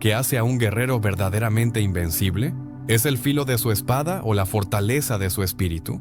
¿Qué hace a un guerrero verdaderamente invencible? ¿Es el filo de su espada o la fortaleza de su espíritu?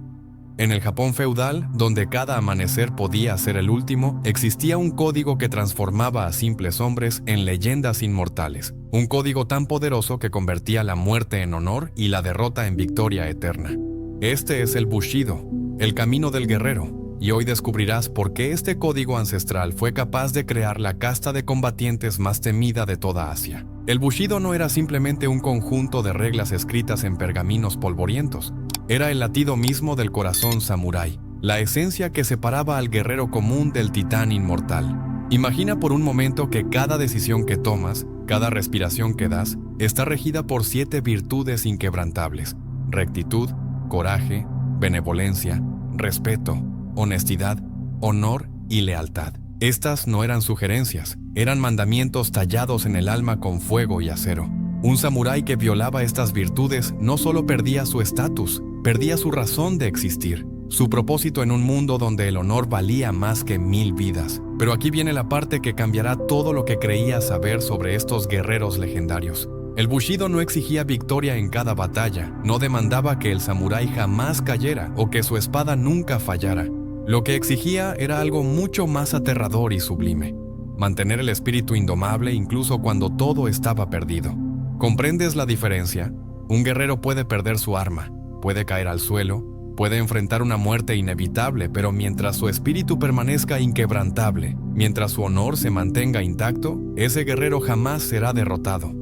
En el Japón feudal, donde cada amanecer podía ser el último, existía un código que transformaba a simples hombres en leyendas inmortales. Un código tan poderoso que convertía la muerte en honor y la derrota en victoria eterna. Este es el Bushido, el camino del guerrero. Y hoy descubrirás por qué este código ancestral fue capaz de crear la casta de combatientes más temida de toda Asia. El Bushido no era simplemente un conjunto de reglas escritas en pergaminos polvorientos. Era el latido mismo del corazón samurái, la esencia que separaba al guerrero común del titán inmortal. Imagina por un momento que cada decisión que tomas, cada respiración que das, está regida por 7 virtudes inquebrantables: rectitud, coraje, benevolencia, respeto, honestidad, honor y lealtad. Estas no eran sugerencias, eran mandamientos tallados en el alma con fuego y acero. Un samurái que violaba estas virtudes no solo perdía su estatus, perdía su razón de existir, su propósito en un mundo donde el honor valía más que 1000 vidas. Pero aquí viene la parte que cambiará todo lo que creías saber sobre estos guerreros legendarios. El Bushido no exigía victoria en cada batalla, no demandaba que el samurái jamás cayera o que su espada nunca fallara. Lo que exigía era algo mucho más aterrador y sublime: mantener el espíritu indomable incluso cuando todo estaba perdido. ¿Comprendes la diferencia? Un guerrero puede perder su arma, puede caer al suelo, puede enfrentar una muerte inevitable, pero mientras su espíritu permanezca inquebrantable, mientras su honor se mantenga intacto, ese guerrero jamás será derrotado.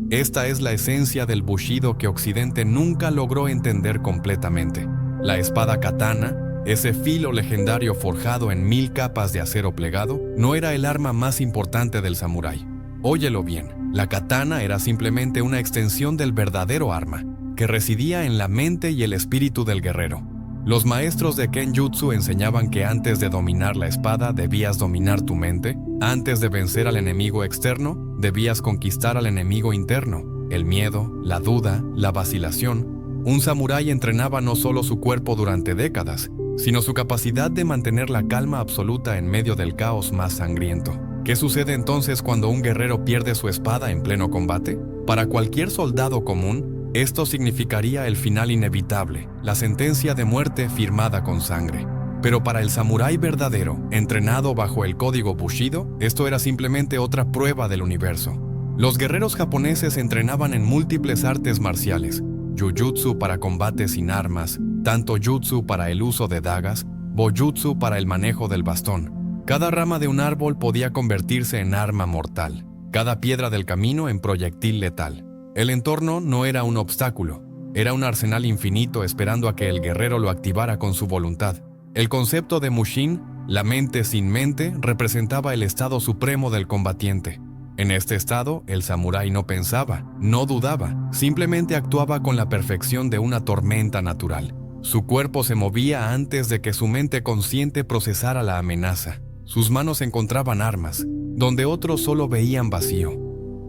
Esta es la esencia del Bushido que Occidente nunca logró entender completamente. La espada katana, ese filo legendario forjado en 1000 capas de acero plegado, no era el arma más importante del samurái. Óyelo bien, la katana era simplemente una extensión del verdadero arma, que residía en la mente y el espíritu del guerrero. Los maestros de Kenjutsu enseñaban que antes de dominar la espada debías dominar tu mente, antes de vencer al enemigo externo, debías conquistar al enemigo interno, el miedo, la duda, la vacilación. Un samurái entrenaba no solo su cuerpo durante décadas, sino su capacidad de mantener la calma absoluta en medio del caos más sangriento. ¿Qué sucede entonces cuando un guerrero pierde su espada en pleno combate? Para cualquier soldado común, esto significaría el final inevitable, la sentencia de muerte firmada con sangre. Pero para el samurái verdadero, entrenado bajo el código Bushido, esto era simplemente otra prueba del universo. Los guerreros japoneses entrenaban en múltiples artes marciales: Jujutsu para combate sin armas, Tanto Jutsu para el uso de dagas, Bojutsu para el manejo del bastón. Cada rama de un árbol podía convertirse en arma mortal, cada piedra del camino en proyectil letal. El entorno no era un obstáculo, era un arsenal infinito esperando a que el guerrero lo activara con su voluntad. El concepto de Mushin, la mente sin mente, representaba el estado supremo del combatiente. En este estado, el samurái no pensaba, no dudaba, simplemente actuaba con la perfección de una tormenta natural. Su cuerpo se movía antes de que su mente consciente procesara la amenaza. Sus manos encontraban armas, donde otros solo veían vacío.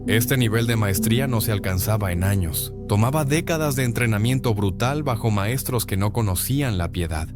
Este nivel de maestría no se alcanzaba en años. Tomaba décadas de entrenamiento brutal bajo maestros que no conocían la piedad.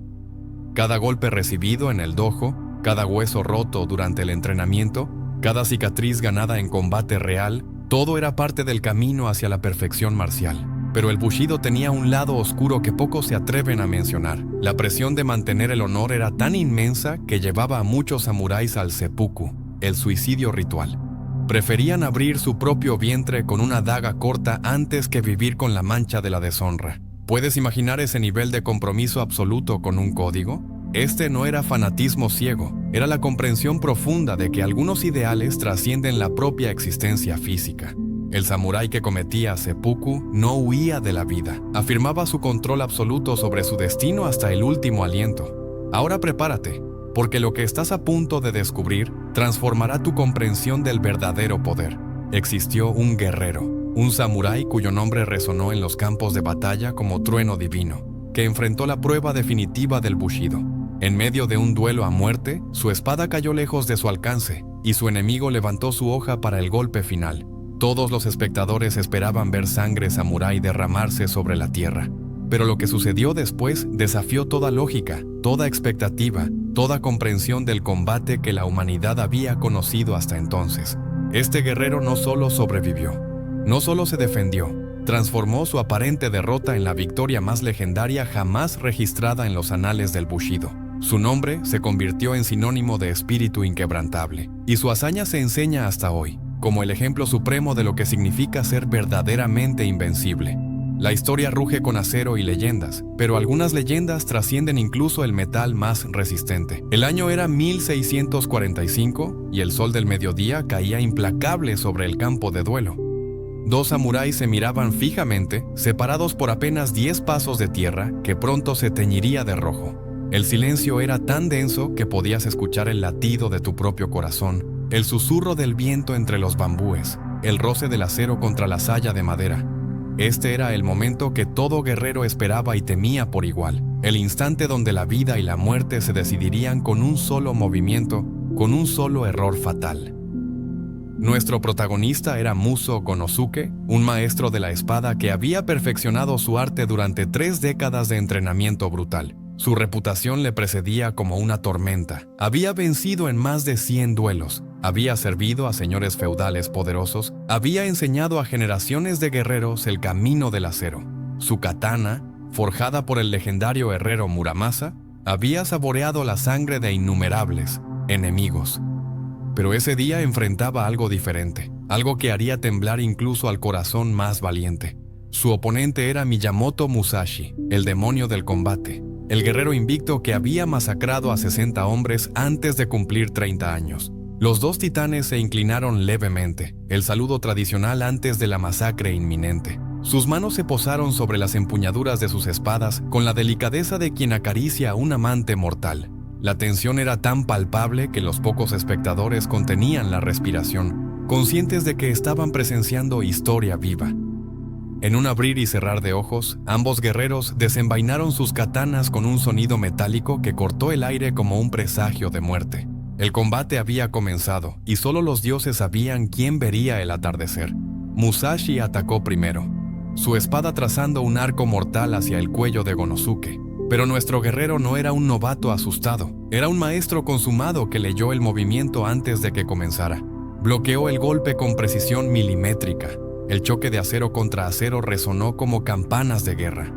Cada golpe recibido en el dojo, cada hueso roto durante el entrenamiento, cada cicatriz ganada en combate real, todo era parte del camino hacia la perfección marcial. Pero el Bushido tenía un lado oscuro que pocos se atreven a mencionar. La presión de mantener el honor era tan inmensa que llevaba a muchos samuráis al seppuku, el suicidio ritual. Preferían abrir su propio vientre con una daga corta antes que vivir con la mancha de la deshonra. ¿Puedes imaginar ese nivel de compromiso absoluto con un código? Este no era fanatismo ciego, era la comprensión profunda de que algunos ideales trascienden la propia existencia física. El samurái que cometía seppuku no huía de la vida, afirmaba su control absoluto sobre su destino hasta el último aliento. Ahora prepárate, porque lo que estás a punto de descubrir transformará tu comprensión del verdadero poder. Existió un guerrero, un samurái cuyo nombre resonó en los campos de batalla como trueno divino, que enfrentó la prueba definitiva del Bushido. En medio de un duelo a muerte, su espada cayó lejos de su alcance, y su enemigo levantó su hoja para el golpe final. Todos los espectadores esperaban ver sangre samurái derramarse sobre la tierra. Pero lo que sucedió después desafió toda lógica, toda expectativa, toda comprensión del combate que la humanidad había conocido hasta entonces. Este guerrero no solo sobrevivió, No solo se defendió, transformó su aparente derrota en la victoria más legendaria jamás registrada en los anales del Bushido. Su nombre se convirtió en sinónimo de espíritu inquebrantable, y su hazaña se enseña hasta hoy, como el ejemplo supremo de lo que significa ser verdaderamente invencible. La historia ruge con acero y leyendas, pero algunas leyendas trascienden incluso el metal más resistente. El año era 1645 y el sol del mediodía caía implacable sobre el campo de duelo. Dos samuráis se miraban fijamente, separados por apenas 10 pasos de tierra que pronto se teñiría de rojo. El silencio era tan denso que podías escuchar el latido de tu propio corazón, el susurro del viento entre los bambúes, el roce del acero contra la saya de madera. Este era el momento que todo guerrero esperaba y temía por igual, el instante donde la vida y la muerte se decidirían con un solo movimiento, con un solo error fatal. Nuestro protagonista era Muso Gonosuke, un maestro de la espada que había perfeccionado su arte durante 3 décadas de entrenamiento brutal. Su reputación le precedía como una tormenta. Había vencido en más de 100 duelos, había servido a señores feudales poderosos, había enseñado a generaciones de guerreros el camino del acero. Su katana, forjada por el legendario herrero Muramasa, había saboreado la sangre de innumerables enemigos. Pero ese día enfrentaba algo diferente, algo que haría temblar incluso al corazón más valiente. Su oponente era Miyamoto Musashi, el demonio del combate, el guerrero invicto que había masacrado a 60 hombres antes de cumplir 30 años. Los dos titanes se inclinaron levemente, el saludo tradicional antes de la masacre inminente. Sus manos se posaron sobre las empuñaduras de sus espadas con la delicadeza de quien acaricia a un amante mortal. La tensión era tan palpable que los pocos espectadores contenían la respiración, conscientes de que estaban presenciando historia viva. En un abrir y cerrar de ojos, ambos guerreros desenvainaron sus katanas con un sonido metálico que cortó el aire como un presagio de muerte. El combate había comenzado, y solo los dioses sabían quién vería el atardecer. Musashi atacó primero, su espada trazando un arco mortal hacia el cuello de Gonosuke. Pero nuestro guerrero no era un novato asustado, era un maestro consumado que leyó el movimiento antes de que comenzara. Bloqueó el golpe con precisión milimétrica. El choque de acero contra acero resonó como campanas de guerra.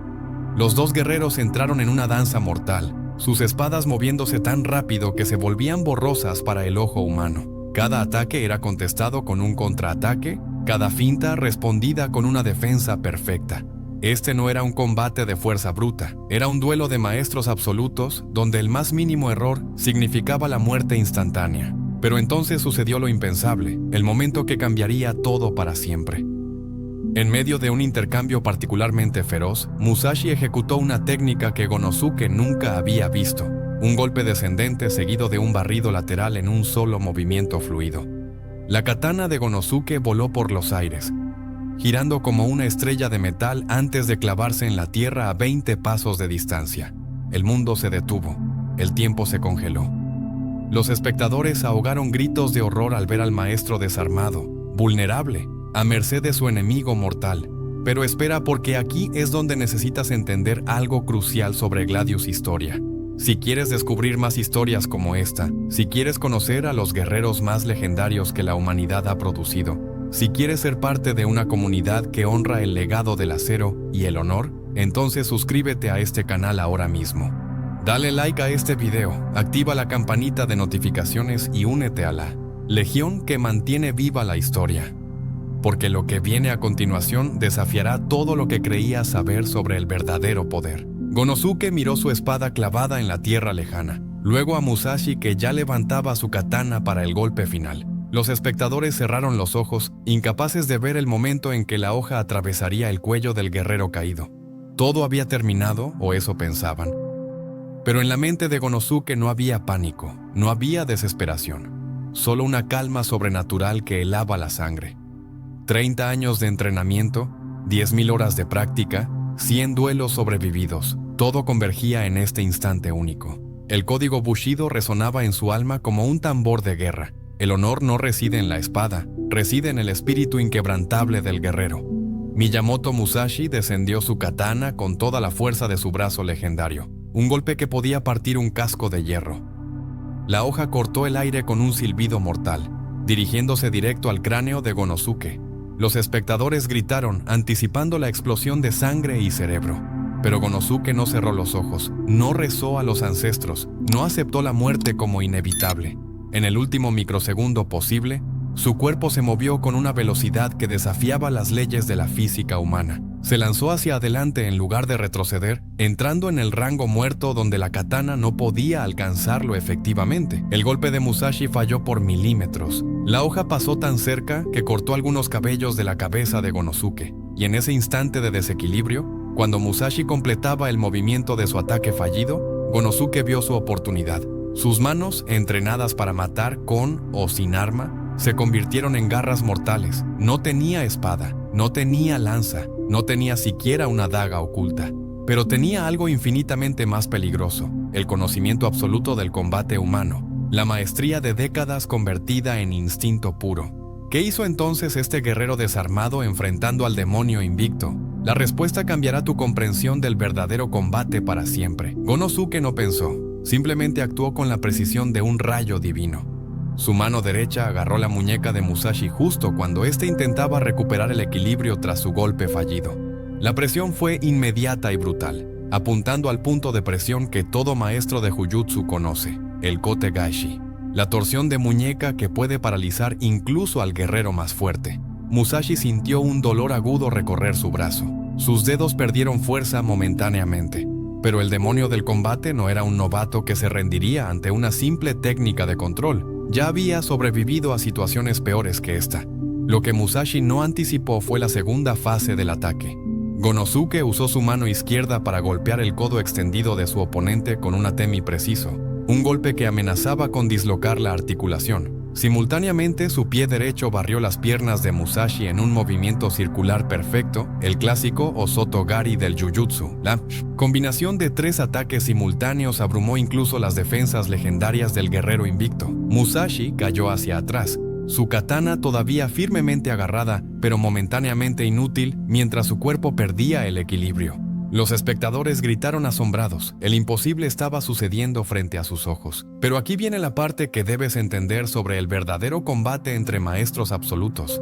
Los dos guerreros entraron en una danza mortal, sus espadas moviéndose tan rápido que se volvían borrosas para el ojo humano. Cada ataque era contestado con un contraataque, cada finta respondida con una defensa perfecta. Este no era un combate de fuerza bruta, era un duelo de maestros absolutos donde el más mínimo error significaba la muerte instantánea. Pero entonces sucedió lo impensable, el momento que cambiaría todo para siempre. En medio de un intercambio particularmente feroz, Musashi ejecutó una técnica que Gonosuke nunca había visto, un golpe descendente seguido de un barrido lateral en un solo movimiento fluido. La katana de Gonosuke voló por los aires, girando como una estrella de metal antes de clavarse en la tierra a 20 pasos de distancia. El mundo se detuvo, el tiempo se congeló. Los espectadores ahogaron gritos de horror al ver al maestro desarmado, vulnerable, a merced de su enemigo mortal. Pero espera, porque aquí es donde necesitas entender algo crucial sobre Gladius Historia. Si quieres descubrir más historias como esta, si quieres conocer a los guerreros más legendarios que la humanidad ha producido, si quieres ser parte de una comunidad que honra el legado del acero y el honor, entonces suscríbete a este canal ahora mismo. Dale like a este video, activa la campanita de notificaciones y únete a la legión que mantiene viva la historia. Porque lo que viene a continuación desafiará todo lo que creías saber sobre el verdadero poder. Gonosuke miró su espada clavada en la tierra lejana, luego a Musashi que ya levantaba su katana para el golpe final. Los espectadores cerraron los ojos, incapaces de ver el momento en que la hoja atravesaría el cuello del guerrero caído. Todo había terminado, o eso pensaban. Pero en la mente de Gonosuke no había pánico, no había desesperación, solo una calma sobrenatural que helaba la sangre. 30 años de entrenamiento, 10.000 horas de práctica, 100 duelos sobrevividos, todo convergía en este instante único. El código Bushido resonaba en su alma como un tambor de guerra. El honor no reside en la espada, reside en el espíritu inquebrantable del guerrero. Miyamoto Musashi descendió su katana con toda la fuerza de su brazo legendario, un golpe que podía partir un casco de hierro. La hoja cortó el aire con un silbido mortal, dirigiéndose directo al cráneo de Gonosuke. Los espectadores gritaron, anticipando la explosión de sangre y cerebro. Pero Gonosuke no cerró los ojos, no rezó a los ancestros, no aceptó la muerte como inevitable. En el último microsegundo posible, su cuerpo se movió con una velocidad que desafiaba las leyes de la física humana. Se lanzó hacia adelante en lugar de retroceder, entrando en el rango muerto donde la katana no podía alcanzarlo efectivamente. El golpe de Musashi falló por milímetros. La hoja pasó tan cerca que cortó algunos cabellos de la cabeza de Gonosuke, y en ese instante de desequilibrio, cuando Musashi completaba el movimiento de su ataque fallido, Gonosuke vio su oportunidad. Sus manos, entrenadas para matar con o sin arma, se convirtieron en garras mortales. No tenía espada, no tenía lanza, no tenía siquiera una daga oculta. Pero tenía algo infinitamente más peligroso: el conocimiento absoluto del combate humano, la maestría de décadas convertida en instinto puro. ¿Qué hizo entonces este guerrero desarmado enfrentando al demonio invicto? La respuesta cambiará tu comprensión del verdadero combate para siempre. Gonosuke no pensó, simplemente actuó con la precisión de un rayo divino. Su mano derecha agarró la muñeca de Musashi justo cuando éste intentaba recuperar el equilibrio tras su golpe fallido. La presión fue inmediata y brutal, apuntando al punto de presión que todo maestro de Jujutsu conoce, el Kotegaeshi, la torsión de muñeca que puede paralizar incluso al guerrero más fuerte. Musashi sintió un dolor agudo recorrer su brazo. Sus dedos perdieron fuerza momentáneamente, pero el demonio del combate no era un novato que se rendiría ante una simple técnica de control. Ya había sobrevivido a situaciones peores que esta. Lo que Musashi no anticipó fue la segunda fase del ataque. Gonosuke usó su mano izquierda para golpear el codo extendido de su oponente con un atemi preciso, un golpe que amenazaba con dislocar la articulación. Simultáneamente, su pie derecho barrió las piernas de Musashi en un movimiento circular perfecto, el clásico Osotogari del Jujutsu. La combinación de 3 ataques simultáneos abrumó incluso las defensas legendarias del guerrero invicto. Musashi cayó hacia atrás, su katana todavía firmemente agarrada, pero momentáneamente inútil, mientras su cuerpo perdía el equilibrio. Los espectadores gritaron asombrados. El imposible estaba sucediendo frente a sus ojos. Pero aquí viene la parte que debes entender sobre el verdadero combate entre maestros absolutos.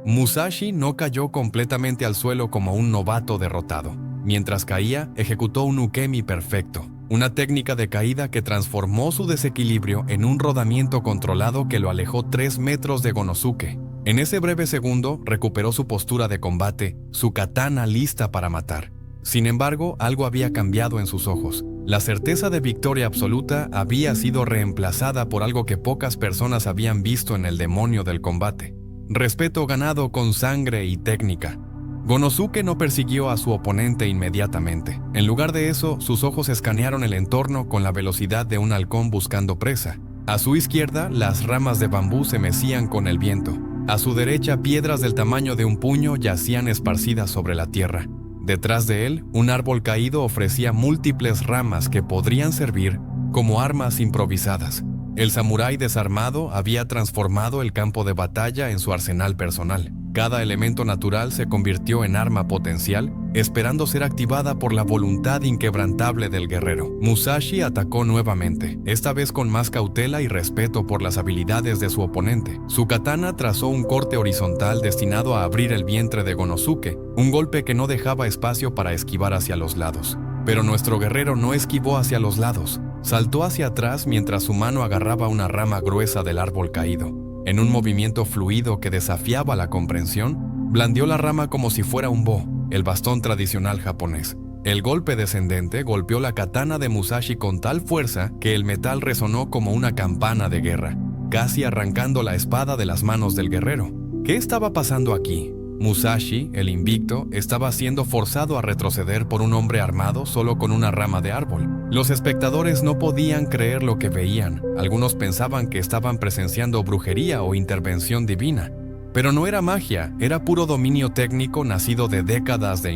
Musashi no cayó completamente al suelo como un novato derrotado. Mientras caía, ejecutó un ukemi perfecto, una técnica de caída que transformó su desequilibrio en un rodamiento controlado que lo alejó 3 metros de Gonosuke. En ese breve segundo, recuperó su postura de combate, su katana lista para matar. Sin embargo, algo había cambiado en sus ojos. La certeza de victoria absoluta había sido reemplazada por algo que pocas personas habían visto en el demonio del combate: respeto ganado con sangre y técnica. Gonosuke no persiguió a su oponente inmediatamente. En lugar de eso, sus ojos escanearon el entorno con la velocidad de un halcón buscando presa. A su izquierda, las ramas de bambú se mecían con el viento. A su derecha, piedras del tamaño de un puño yacían esparcidas sobre la tierra. Detrás de él, un árbol caído ofrecía múltiples ramas que podrían servir como armas improvisadas. El samurái desarmado había transformado el campo de batalla en su arsenal personal. Cada elemento natural se convirtió en arma potencial, esperando ser activada por la voluntad inquebrantable del guerrero. Musashi atacó nuevamente, esta vez con más cautela y respeto por las habilidades de su oponente. Su katana trazó un corte horizontal destinado a abrir el vientre de Gonosuke, un golpe que no dejaba espacio para esquivar hacia los lados. Pero nuestro guerrero no esquivó hacia los lados. Saltó hacia atrás mientras su mano agarraba una rama gruesa del árbol caído. En un movimiento fluido que desafiaba la comprensión, blandió la rama como si fuera un bo, el bastón tradicional japonés. El golpe descendente golpeó la katana de Musashi con tal fuerza que el metal resonó como una campana de guerra, casi arrancando la espada de las manos del guerrero. ¿Qué estaba pasando aquí? Musashi, el invicto, estaba siendo forzado a retroceder por un hombre armado solo con una rama de árbol. Los espectadores no podían creer lo que veían. Algunos pensaban que estaban presenciando brujería o intervención divina. Pero no era magia, era puro dominio técnico nacido de décadas de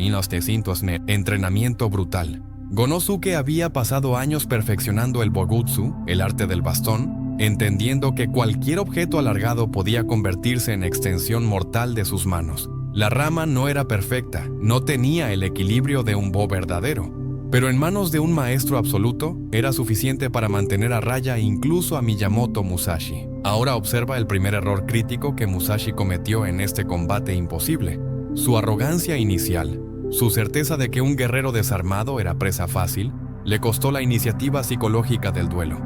entrenamiento brutal. Gonosuke había pasado años perfeccionando el bogutsu, el arte del bastón, entendiendo que cualquier objeto alargado podía convertirse en extensión mortal de sus manos. La rama no era perfecta, no tenía el equilibrio de un bo verdadero, Pero en manos de un maestro absoluto, era suficiente para mantener a raya incluso a Miyamoto Musashi. Ahora observa el primer error crítico que Musashi cometió en este combate imposible: su arrogancia inicial. Su certeza de que un guerrero desarmado era presa fácil le costó la iniciativa psicológica del duelo.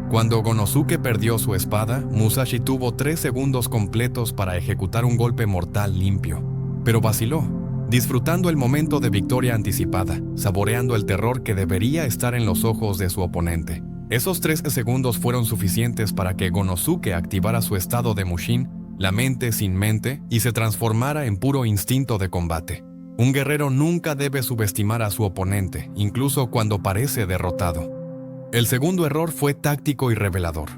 Cuando Gonosuke perdió su espada, Musashi tuvo 3 segundos completos para ejecutar un golpe mortal limpio. Pero vaciló, disfrutando el momento de victoria anticipada, saboreando el terror que debería estar en los ojos de su oponente. Esos 3 segundos fueron suficientes para que Gonosuke activara su estado de Mushin, la mente sin mente, y se transformara en puro instinto de combate. Un guerrero nunca debe subestimar a su oponente, incluso cuando parece derrotado. El segundo error fue táctico y revelador.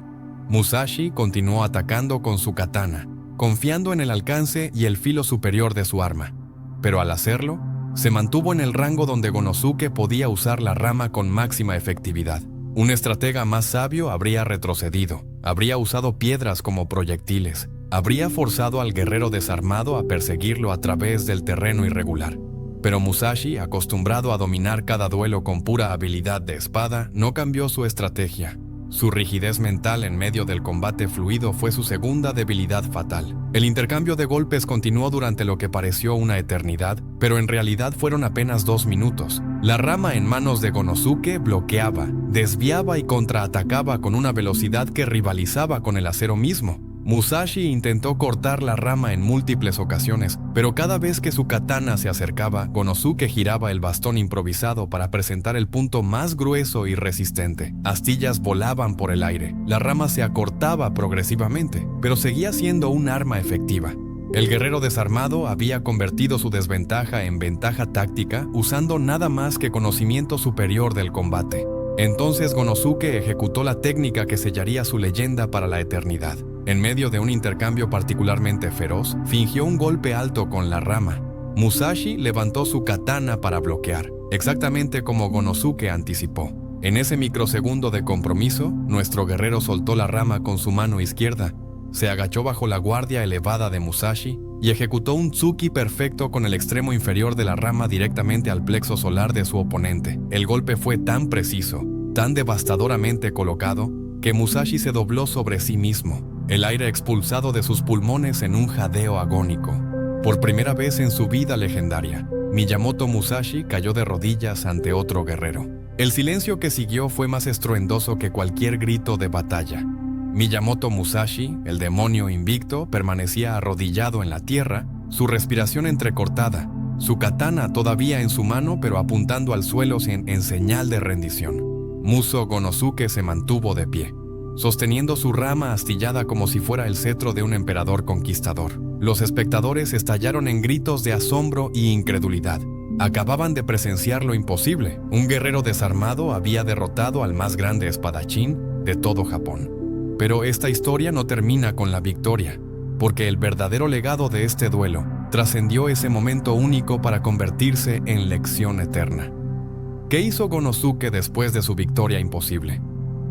Musashi continuó atacando con su katana, confiando en el alcance y el filo superior de su arma. Pero al hacerlo, se mantuvo en el rango donde Gonosuke podía usar la rama con máxima efectividad. Un estratega más sabio habría retrocedido, habría usado piedras como proyectiles, habría forzado al guerrero desarmado a perseguirlo a través del terreno irregular. Pero Musashi, acostumbrado a dominar cada duelo con pura habilidad de espada, no cambió su estrategia. Su rigidez mental en medio del combate fluido fue su segunda debilidad fatal. El intercambio de golpes continuó durante lo que pareció una eternidad, pero en realidad fueron apenas 2 minutos. La rama en manos de Gonosuke bloqueaba, desviaba y contraatacaba con una velocidad que rivalizaba con el acero mismo. Musashi intentó cortar la rama en múltiples ocasiones, pero cada vez que su katana se acercaba, Gonosuke giraba el bastón improvisado para presentar el punto más grueso y resistente. Astillas volaban por el aire, la rama se acortaba progresivamente, pero seguía siendo un arma efectiva. El guerrero desarmado había convertido su desventaja en ventaja táctica usando nada más que conocimiento superior del combate. Entonces Gonosuke ejecutó la técnica que sellaría su leyenda para la eternidad. En medio de un intercambio particularmente feroz, fingió un golpe alto con la rama. Musashi levantó su katana para bloquear, exactamente como Gonosuke anticipó. En ese microsegundo de compromiso, nuestro guerrero soltó la rama con su mano izquierda, se agachó bajo la guardia elevada de Musashi y ejecutó un tsuki perfecto con el extremo inferior de la rama directamente al plexo solar de su oponente. El golpe fue tan preciso, tan devastadoramente colocado, que Musashi se dobló sobre sí mismo, el aire expulsado de sus pulmones en un jadeo agónico. Por primera vez en su vida legendaria, Miyamoto Musashi cayó de rodillas ante otro guerrero. El silencio que siguió fue más estruendoso que cualquier grito de batalla. Miyamoto Musashi, el demonio invicto, permanecía arrodillado en la tierra, su respiración entrecortada, su katana todavía en su mano pero apuntando al suelo en señal de rendición. Muso Gonosuke se mantuvo de pie, sosteniendo su rama astillada como si fuera el cetro de un emperador conquistador. Los espectadores estallaron en gritos de asombro y incredulidad. Acababan de presenciar lo imposible. Un guerrero desarmado había derrotado al más grande espadachín de todo Japón. Pero esta historia no termina con la victoria, porque el verdadero legado de este duelo trascendió ese momento único para convertirse en lección eterna. ¿Qué hizo Gonosuke después de su victoria imposible?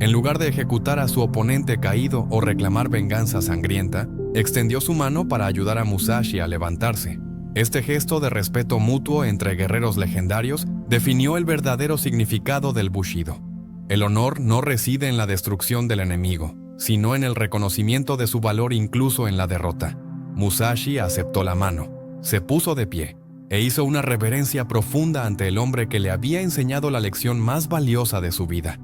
En lugar de ejecutar a su oponente caído o reclamar venganza sangrienta, extendió su mano para ayudar a Musashi a levantarse. Este gesto de respeto mutuo entre guerreros legendarios definió el verdadero significado del Bushido. El honor no reside en la destrucción del enemigo, sino en el reconocimiento de su valor incluso en la derrota. Musashi aceptó la mano, se puso de pie e hizo una reverencia profunda ante el hombre que le había enseñado la lección más valiosa de su vida.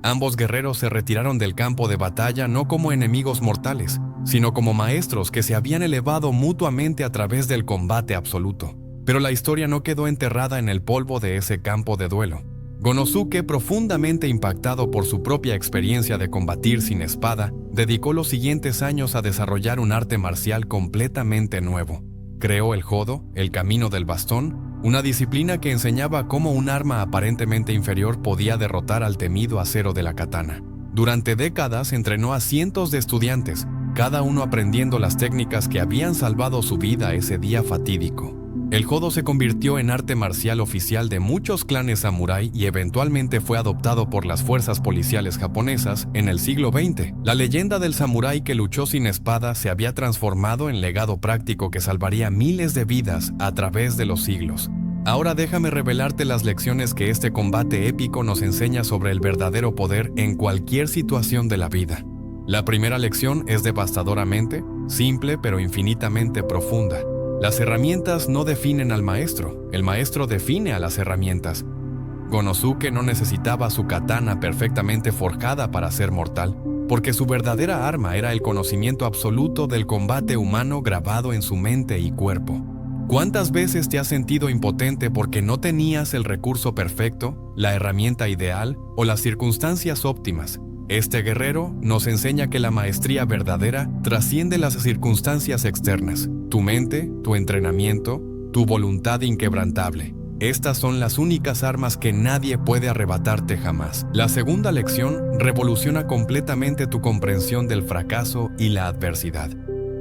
Ambos guerreros se retiraron del campo de batalla no como enemigos mortales, sino como maestros que se habían elevado mutuamente a través del combate absoluto. Pero la historia no quedó enterrada en el polvo de ese campo de duelo. Gonosuke, profundamente impactado por su propia experiencia de combatir sin espada, dedicó los siguientes años a desarrollar un arte marcial completamente nuevo. Creó el Jodo, el camino del bastón, una disciplina que enseñaba cómo un arma aparentemente inferior podía derrotar al temido acero de la katana. Durante décadas entrenó a cientos de estudiantes, cada uno aprendiendo las técnicas que habían salvado su vida ese día fatídico. El Jodo se convirtió en arte marcial oficial de muchos clanes samurái y eventualmente fue adoptado por las fuerzas policiales japonesas en el siglo XX. La leyenda del samurái que luchó sin espada se había transformado en legado práctico que salvaría miles de vidas a través de los siglos. Ahora déjame revelarte las lecciones que este combate épico nos enseña sobre el verdadero poder en cualquier situación de la vida. La primera lección es devastadoramente simple pero infinitamente profunda. Las herramientas no definen al maestro, el maestro define a las herramientas. Gonosuke no necesitaba su katana perfectamente forjada para ser mortal, porque su verdadera arma era el conocimiento absoluto del combate humano grabado en su mente y cuerpo. ¿Cuántas veces te has sentido impotente porque no tenías el recurso perfecto, la herramienta ideal o las circunstancias óptimas? Este guerrero nos enseña que la maestría verdadera trasciende las circunstancias externas. Tu mente, tu entrenamiento, tu voluntad inquebrantable. Estas son las únicas armas que nadie puede arrebatarte jamás. La segunda lección revoluciona completamente tu comprensión del fracaso y la adversidad.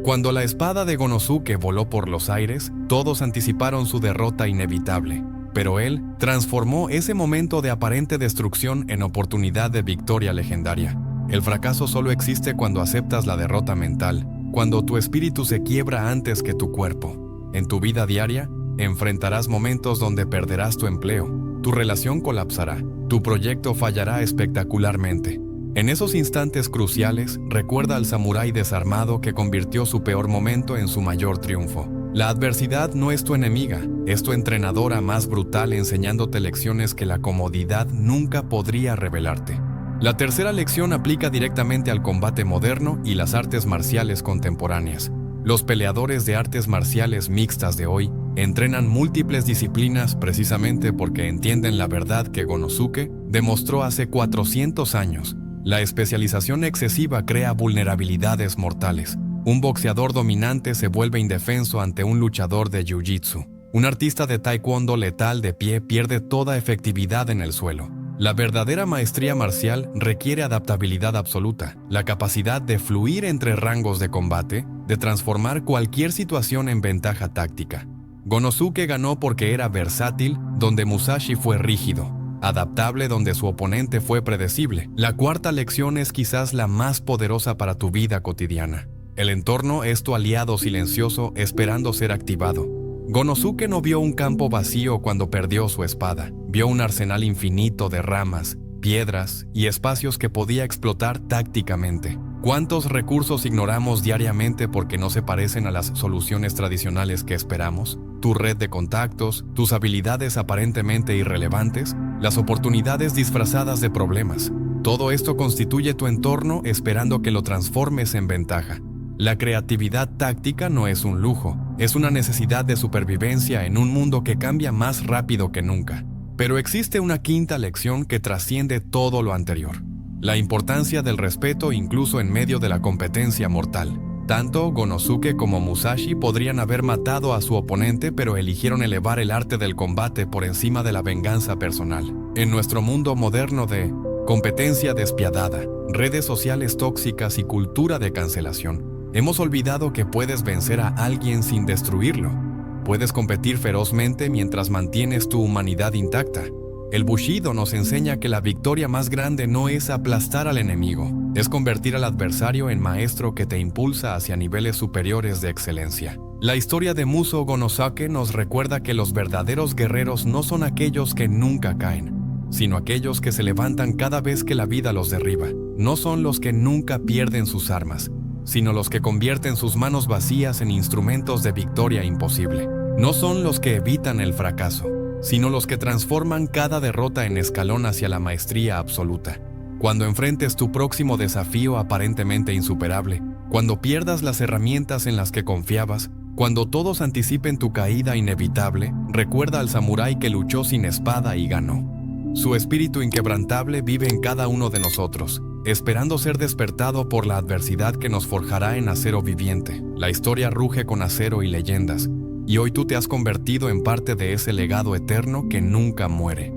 Cuando la espada de Gonosuke voló por los aires, todos anticiparon su derrota inevitable, pero él transformó ese momento de aparente destrucción en oportunidad de victoria legendaria. El fracaso solo existe cuando aceptas la derrota mental, cuando tu espíritu se quiebra antes que tu cuerpo. En tu vida diaria, enfrentarás momentos donde perderás tu empleo, tu relación colapsará, tu proyecto fallará espectacularmente. En esos instantes cruciales, recuerda al samurái desarmado que convirtió su peor momento en su mayor triunfo. La adversidad no es tu enemiga, es tu entrenadora más brutal enseñándote lecciones que la comodidad nunca podría revelarte. La tercera lección aplica directamente al combate moderno y las artes marciales contemporáneas. Los peleadores de artes marciales mixtas de hoy entrenan múltiples disciplinas precisamente porque entienden la verdad que Gonosuke demostró hace 400 años. La especialización excesiva crea vulnerabilidades mortales. Un boxeador dominante se vuelve indefenso ante un luchador de jiu-jitsu. Un artista de taekwondo letal de pie pierde toda efectividad en el suelo. La verdadera maestría marcial requiere adaptabilidad absoluta, la capacidad de fluir entre rangos de combate, de transformar cualquier situación en ventaja táctica. Gonosuke ganó porque era versátil, donde Musashi fue rígido. Adaptable donde su oponente fue predecible. La cuarta lección es quizás la más poderosa para tu vida cotidiana. El entorno es tu aliado silencioso esperando ser activado. Gonosuke no vio un campo vacío cuando perdió su espada. Vio un arsenal infinito de ramas, piedras y espacios que podía explotar tácticamente. ¿Cuántos recursos ignoramos diariamente porque no se parecen a las soluciones tradicionales que esperamos? Tu red de contactos, tus habilidades aparentemente irrelevantes, las oportunidades disfrazadas de problemas. Todo esto constituye tu entorno esperando que lo transformes en ventaja. La creatividad táctica no es un lujo, es una necesidad de supervivencia en un mundo que cambia más rápido que nunca. Pero existe una quinta lección que trasciende todo lo anterior. La importancia del respeto incluso en medio de la competencia mortal. Tanto Gonosuke como Musashi podrían haber matado a su oponente, pero eligieron elevar el arte del combate por encima de la venganza personal. En nuestro mundo moderno de competencia despiadada, redes sociales tóxicas y cultura de cancelación, hemos olvidado que puedes vencer a alguien sin destruirlo. Puedes competir ferozmente mientras mantienes tu humanidad intacta. El Bushido nos enseña que la victoria más grande no es aplastar al enemigo, es convertir al adversario en maestro que te impulsa hacia niveles superiores de excelencia. La historia de Muso Gonosuke nos recuerda que los verdaderos guerreros no son aquellos que nunca caen, sino aquellos que se levantan cada vez que la vida los derriba. No son los que nunca pierden sus armas, sino los que convierten sus manos vacías en instrumentos de victoria imposible. No son los que evitan el fracaso, sino los que transforman cada derrota en escalón hacia la maestría absoluta. Cuando enfrentes tu próximo desafío aparentemente insuperable, cuando pierdas las herramientas en las que confiabas, cuando todos anticipen tu caída inevitable, recuerda al samurái que luchó sin espada y ganó. Su espíritu inquebrantable vive en cada uno de nosotros, esperando ser despertado por la adversidad que nos forjará en acero viviente. La historia ruge con acero y leyendas, y hoy tú te has convertido en parte de ese legado eterno que nunca muere.